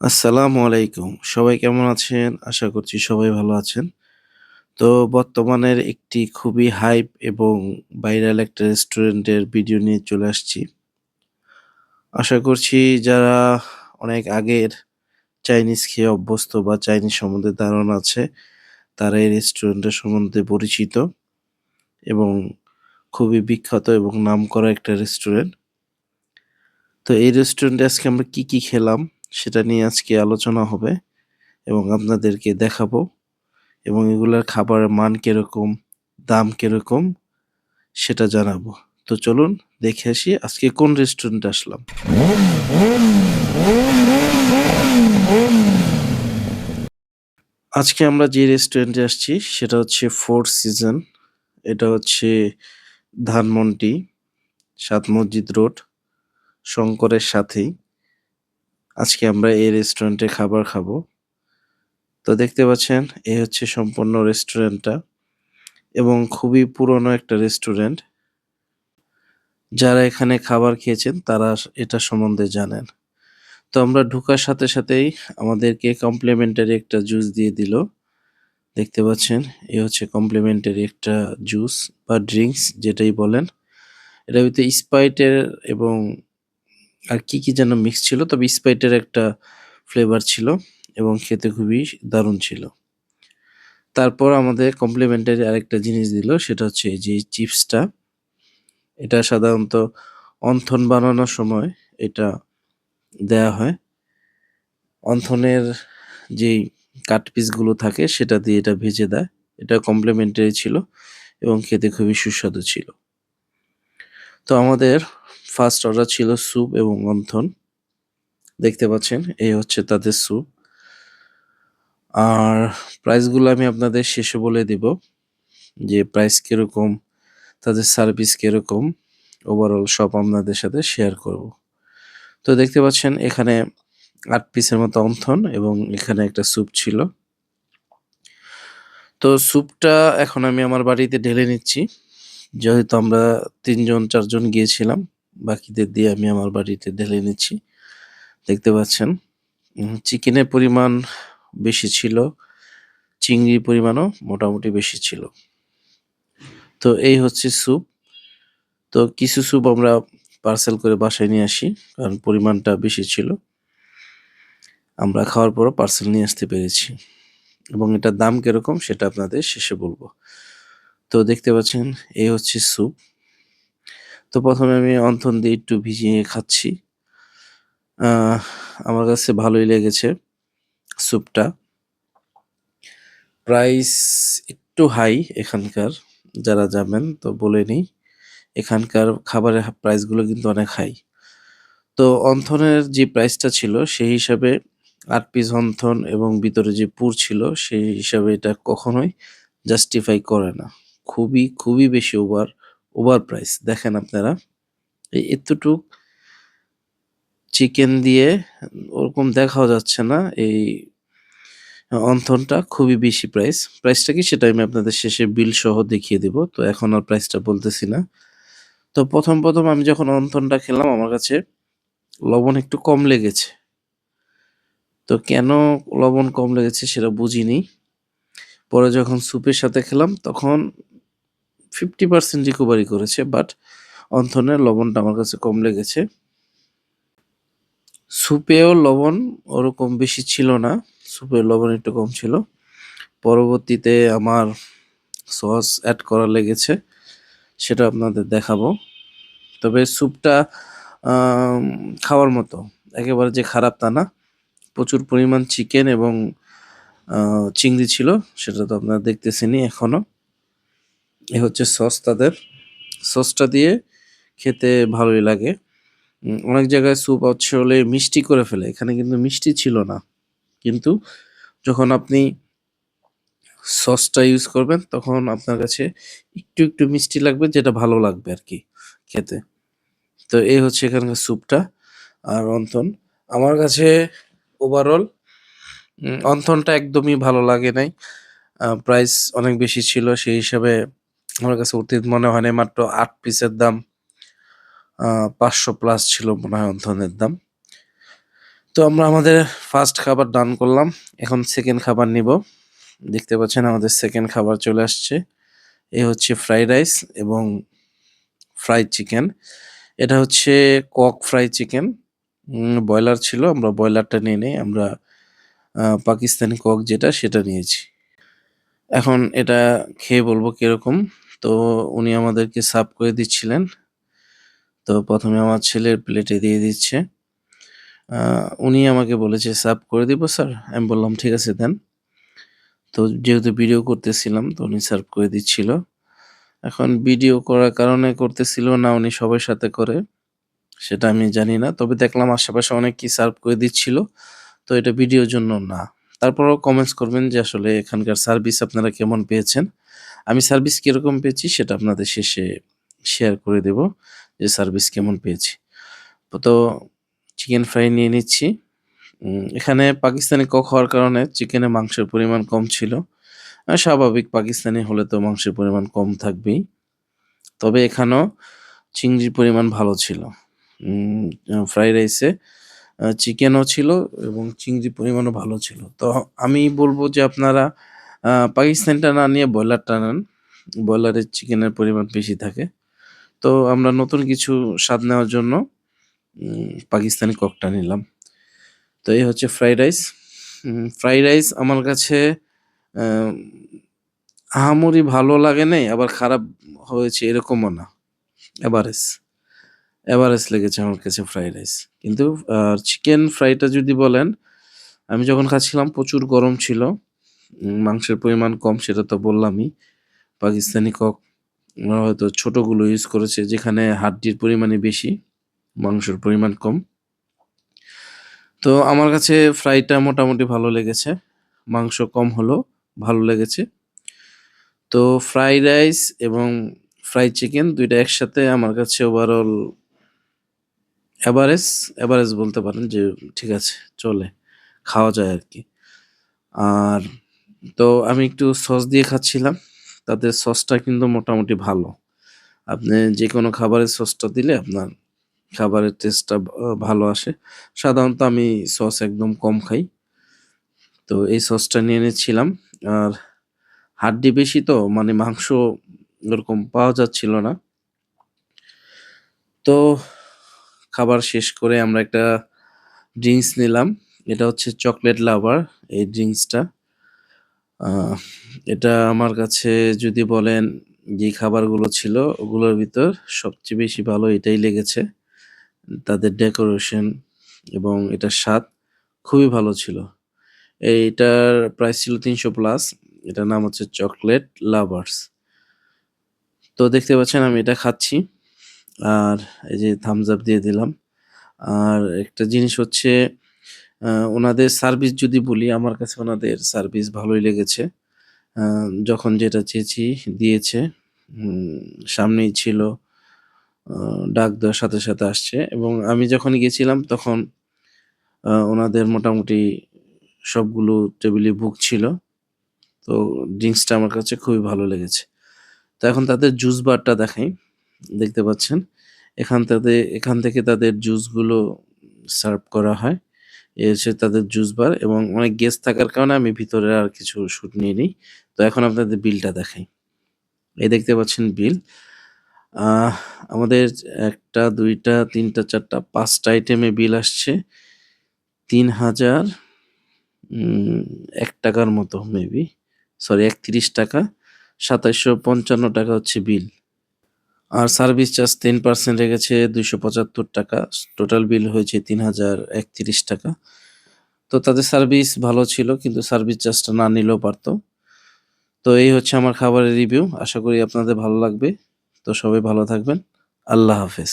আসসালামু আলাইকুম। সবাই কেমন আছেন? আশা করছি সবাই ভালো আছেন। তো বর্তমানের একটি খুবই হাইপ এবং ভাইরাল একটা রেস্টুরেন্টের ভিডিও নিয়ে চলে আসছি। আশা করছি যারা অনেক আগের চাইনিজ খেয়ে অভ্যস্ত বা চাইনিজ সম্বন্ধে ধারণা আছে, তারা এই রেস্টুরেন্টের সম্বন্ধে পরিচিত এবং খুবই বিখ্যাত এবং নামকরা একটা রেস্টুরেন্ট। তো এই রেস্টুরেন্টে আজকে আমরা কি খেলাম সেটা নিয়ে আজকে আলোচনা হবে এবং আপনাদেরকে দেখাবো। এবং এগুলার খাবারের মান কিরকম, দাম কিরকম সেটা জানাবো। তো চলুন দেখে আসি আজকে কোন রেস্টুরেন্টে আসলাম। আজকে আমরা যে রেস্টুরেন্টে আসছি সেটা হচ্ছে ফোর সিজন। এটা হচ্ছে ধানমন্ডি, সাত মসজিদ রোড, শঙ্করের সাথেই। আজকে আমরা এই রেস্টুরেন্টে খাবার খাবো। তো দেখতে পাচ্ছেন এই হচ্ছে সম্পূর্ণ রেস্টুরেন্টটা এবং খুবই পুরনো একটা রেস্টুরেন্ট। যারা এখানে খাবার খেয়েছেন তারা এটা সম্বন্ধে জানেন। তো আমরা ঢোকার সাথে সাথেই আমাদেরকে কমপ্লিমেন্টারি একটা জুস দিয়ে দিল। দেখতে পাচ্ছেন এই হচ্ছে কমপ্লিমেন্টারি একটা জুস বা ড্রিঙ্কস যেটাই বলেন। এটার ভিতরে স্প্রাইটের এবং আর কি যেন মিক্স ছিল, তবে স্প্রাইটের একটা ফ্লেভার ছিল এবং খেতে খুবই দারুণ ছিল। তারপর আমাদের কমপ্লিমেন্টারি আরেকটা জিনিস দিল, সেটা হচ্ছে এই যে চিপসটা। এটা সাধারণত অন্থন বানানোর সময় এটা দেয়া হয়। অন্থনের যেই কাট পিসগুলো থাকে সেটা দিয়ে এটা ভেজে দেয়। এটা কমপ্লিমেন্টারি ছিল এবং খেতে খুবই সুস্বাদু ছিল। তো আমাদের ফার্স্ট অর্ডার ছিল স্যুপ এবং অন্থন। দেখতে পাচ্ছেন এই হচ্ছে তাদের স্যুপ। আর প্রাইসগুলো আমি আপনাদের শেষে বলে দিব যে প্রাইস কিরকম, তাদের সার্ভিস কিরকম, ওভারঅল সব আপনাদের সাথে শেয়ার করব। তো দেখতে পাচ্ছেন এখানে ৮ পিসের মতো অন্থন এবং এখানে একটা স্যুপ ছিল। তো স্যুপটা এখন আমি আমার বাড়িতে ঢেলে নিচ্ছি। যেহেতু আমরা ৩ জন ৪ জন গিয়েছিলাম, বাকিদের দিয়ে আমি আমার বাড়িতে ঢেলে নিচ্ছি। দেখতে পাচ্ছেন চিকেনের পরিমাণ বেশি ছিল, চিংড়ির পরিমাণও মোটামুটি বেশি ছিল। তো এই হচ্ছে স্যুপ। তো কিছু স্যুপ আমরা পার্সেল করে বাসায় নিয়ে আসি, কারণ পরিমাণটা বেশি ছিল। আমরা খাওয়ার পরও পার্সেল নিয়ে আসতে পেরেছি এবং এটার দাম কিরকম সেটা আপনাদের শেষে বলব। তো দেখতে পাচ্ছেন এই হচ্ছে স্যুপ। তো ১ম এ আমি অন্থন দিয়ে একটু ভিজিয়ে খাচ্ছি। আহ আমার কাছে ভালোই লেগেছে স্যুপটা। প্রাইস একটু হাই এখানকার। যারা যাবেন তো বলে নিই, এখানকার খাবারের প্রাইসগুলো কিন্তু অনেক হাই। তো অন্থনের যে প্রাইসটা ছিল সেই হিসাবে ৮ পিস অন্থন এবং ভিতরে যে পুর ছিল সেই হিসাবে এটা কখনোই জাস্টিফাই করে না। খুবই বেশি ওভার প্রাইস। দেখেন আপনারা এই এতটুক চিকেন দিয়ে ওরকম দেখাও যাচ্ছে না। এই অন্থনটা খুবই বেশি প্রাইস। প্রাইসটা কি সেটা আমি আপনাদের শেষে বিল সহ দেখিয়ে দিব। তো এখন আর প্রাইসটা বলতেছি না। তো ১ম আমি যখন অন্থনটা খেলাম আমার কাছে লবণ একটু কম লেগেছে। তো কেন লবণ কম লেগেছে সেটা বুঝিনি। পরে যখন স্যুপের সাথে খেলাম তখন 50% রিকভারি করেছে, বাট অন্থনের লবণটা আমার কাছে কম লেগেছে। স্যুপেও লবণ ওরকম বেশি ছিল না। স্যুপের লবণ একটু কম ছিল। পরবর্তীতে আমার সস এড করা লেগেছে, সেটা আপনাদের দেখাবো। তবে স্যুপটা আম খাওয়ার মতো। একেবারে যে খারাপ তা না। প্রচুর পরিমাণ চিকেন এবং চিংড়ি ছিল, সেটা তো আপনারা দেখতেছেনই এখনো। এ হচ্ছে সস তাদের। সসটা দিয়ে খেতে ভালোই লাগে। অনেক জায়গায় স্যুপ হচ্ছে হলে মিষ্টি করে ফেলে। এখানে কিন্তু মিষ্টি ছিল না। কিন্তু যখন আপনি সসটা ইউজ করবেন তখন আপনার কাছে একটু মিষ্টি লাগবে, যেটা ভালো লাগবে আরকি খেতে। তো এই হচ্ছে এখানকার স্যুপটা আর অন্থন। আমার কাছে ওভারঅল অন্থনটা একদমই ভালো লাগে নাই। প্রাইস অনেক বেশি ছিল। সেই হিসাবে আমার কাছে উচিত মনে হয় নাই। মাত্র ৮ পিসের দাম ৫০০ প্লাস ছিল মনে হয় অন্থনের দাম। তো আমরা আমাদের ফার্স্ট খাবার ডান করলাম। এখন সেকেন্ড খাবার নিব। দেখতে পাচ্ছেন আমাদের সেকেন্ড খাবার চলে আসছে। এ হচ্ছে ফ্রাইড রাইস এবং ফ্রাইড চিকেন। এটা হচ্ছে কক ফ্রাই চিকেন। ব্রয়লার ছিল, আমরা ব্রয়লারটা নিয়ে নেই। আমরা পাকিস্তানি কক যেটা সেটা নিয়েছি। এখন এটা খেয়ে বলবো কিরকম। তো উনি আমাদেরকে সার্ভ করে দিচ্ছিলেন। তো প্রথমে আমার ছেলের প্লেটে দিয়ে দিচ্ছে। উনি আমাকে বলেছে সার্ভ করে দিব স্যার। আমি বললাম ঠিক আছে দেন। তো যেহেতু ভিডিও করতেছিলাম তো উনি সার্ভ করে দিচ্ছিল। এখন ভিডিও করার কারণে করতেছিল না উনি সবার সাথে করে সেটা আমি জানি না। তবে দেখলাম আশেপাশে অনেকেই সার্ভ করে দিচ্ছিল। তো এটা ভিডিওর জন্য না। তারপরেও কমেন্টস করবেন যে আসলে এখানকার সার্ভিস আপনারা কেমন পেয়েছেন। আমি সার্ভিস কিরকম পেয়েছি সেটা আপনাদের শেষে শেয়ার করে দেব যে সার্ভিস কেমন পেয়েছি। তো চিকেন ফ্রাই নিয়ে নিচ্ছি। এখানে পাকিস্তানি কক হওয়ার কারণে চিকেনে মাংসের পরিমাণ কম ছিল। স্বাভাবিক পাকিস্তানি হলে তো মাংসের পরিমাণ কম থাকবেই। তবে এখানেও চিংড়ির পরিমাণ ভালো ছিল। ফ্রাইড রাইসে চিকেনও ছিল এবং চিংড়ির পরিমাণও ভালো ছিল। তো আমি বলবো যে আপনারা পাকিস্তানিটা না নিয়ে ব্রয়লারটা নেন। ব্রয়লারের চিকেনের পরিমাণ বেশি থাকে। তো আমরা নতুন কিছু স্বাদ নেওয়ার জন্য পাকিস্তানি ককটা নিলাম। তো এই হচ্ছে ফ্রাইড রাইস। ফ্রাইড রাইস আমার কাছে আহ, আহামরি ভালো লাগে নাই, আবার খারাপ হয়েছে এরকমও না। এভারেজ এভারেজ লেগেছে আমার কাছে ফ্রাইড রাইস। কিন্তু চিকেন ফ্রাইটা যদি বলেন, আমি যখন খাচ্ছিলাম প্রচুর গরম ছিল। মাংসের পরিমাণ কম সেটা তো বললামই। পাকিস্তানি কক ওরা হয়তো ছোটগুলো ইউজ করেছে যেখানে হাড্ডির পরিমাণই বেশি, মাংসের পরিমাণ কম। তো আমার কাছে ফ্রাইটা মোটামুটি ভালো লেগেছে, মাংস কম হলেও ভালো লেগেছে। তো ফ্রাইড রাইস এবং ফ্রাইড চিকেন দুইটা একসাথে আমার কাছে ওভারঅল এভারেজ এভারেজ বলতে পারেন যে ঠিক আছে, চলে, খাওয়া যায় আর কি। আর তো আমি একটু সস দিয়ে খাচ্ছিলাম। তাদের সসটা কিন্তু মোটামুটি ভালো। আপনি যে কোনো খাবারের সসটা দিলে আপনার খাবারের টেস্টটা ভালো আসে। সাধারণত আমি সস একদম কম খাই। তো এই সসটা নিয়ে নিচ্ছিলাম। আর হাড্ডি বেশি তো মানে মাংস ওরকম পাওয়া যাচ্ছিল না। তো খাবার শেষ করে আমরা একটা ড্রিঙ্কস নিলাম। এটা হচ্ছে চকলেট লাভার এই ড্রিঙ্কসটা। আহ, এটা আমার কাছে যদি বলেন যে খাবারগুলো ছিল ওগুলোর ভিতর সবচেয়ে বেশি ভালো এটাই লেগেছে। তাদের ডেকোরেশন এবং এটার স্বাদ খুবই ভালো ছিল। এইটার প্রাইস ছিল ৩০০+। এটার নাম হচ্ছে চকলেট লাভার্স। তো দেখতে পাচ্ছেন আমি এটা খাচ্ছি আর এই যে থামস আপ দিয়ে দিলাম। আর একটা জিনিস হচ্ছে ওনাদের সার্ভিস যদি বলি, আমার কাছে ওনাদের সার্ভিস ভালোই লেগেছে। যখন যেটা চেয়েছি দিয়েছে। সামনেই ছিল, ডাক দেওয়ার সাথে সাথে আসছে এবং আমি যখন গেছিলাম তখন ওনাদের মোটামুটি সবগুলো টেবিলই বুক ছিল। তো ড্রিঙ্কসটা আমার কাছে খুবই ভালো লেগেছে। তো এখন তাদের জুস বারটা দেখাই। দেখতে পাচ্ছেন এখান থেকে তাদের জুসগুলো সার্ভ করা হয়। এ হচ্ছে তাদের জুস বার এবং অনেক গেস্ট থাকার কারণে আমি ভিতরে আর কিছু শুট নিইনি। তো এখন আপনাদের বিলটা দেখাই। এই দেখতে পাচ্ছেন বিল। আহ আমাদের ১টা, ২টা, ৩টা, ৪টা, ৫টা আইটেমে বিল আসছে ৩,০০০ ৳১ মতো মেবি। সরি ৳৩১, ৳২৭৫৫ হচ্ছে বিল। আর সার্ভিস চার্জ 10% রেখেছে ৳২৭৫। টোটাল বিল হয়েছে ৳৩,০৩১। তো তাদের সার্ভিস ভালো ছিল কিন্তু সার্ভিস চার্জটা না নিলেও পারত। তো এই হচ্ছে আমার খাবারের রিভিউ। আশা করি আপনাদের ভালো লাগবে। তো সবাই ভালো থাকবেন। আল্লাহ হাফেজ।